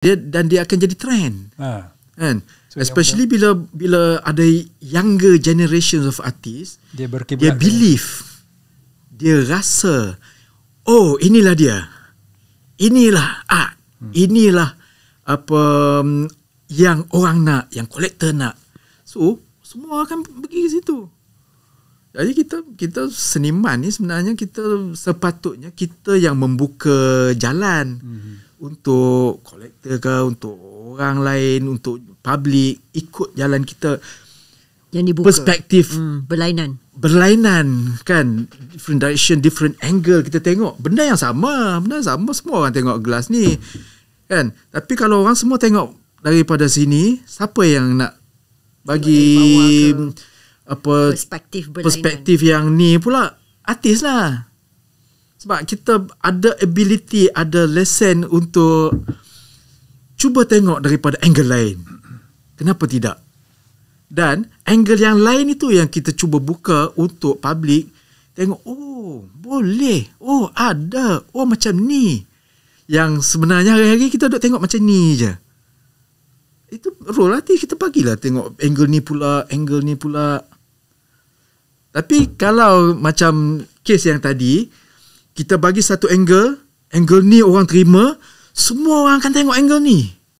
dia akan jadi trend. Kan? So, especially bila ada younger generations of artists, dia believe, dia rasa, oh inilah dia, inilah art, inilah apa yang orang nak, yang kolektor nak. So semua akan pergi ke situ. Jadi kita seniman ni sebenarnya kita sepatutnya kita yang membuka jalan untuk kolektor ke, untuk orang lain, untuk public ikut jalan kita yang dibuka. Perspektif berlainan kan, different direction, different angle kita tengok. Benda yang sama semua orang tengok gelas ni kan. Tapi kalau orang semua tengok daripada sini, siapa yang nak bagi apa perspektif yang ni pula? Artis lah. Sebab kita ada ability, ada lesson untuk cuba tengok daripada angle lain. Kenapa tidak? Dan angle yang lain itu yang kita cuba buka untuk public tengok, oh boleh, oh ada, oh macam ni. Yang sebenarnya hari-hari kita duk tengok macam ni je. Itu role artis, kita bagilah tengok angle ni pula. Tapi kalau macam kes yang tadi, kita bagi satu angle ni orang terima, semua orang akan tengok angle ni.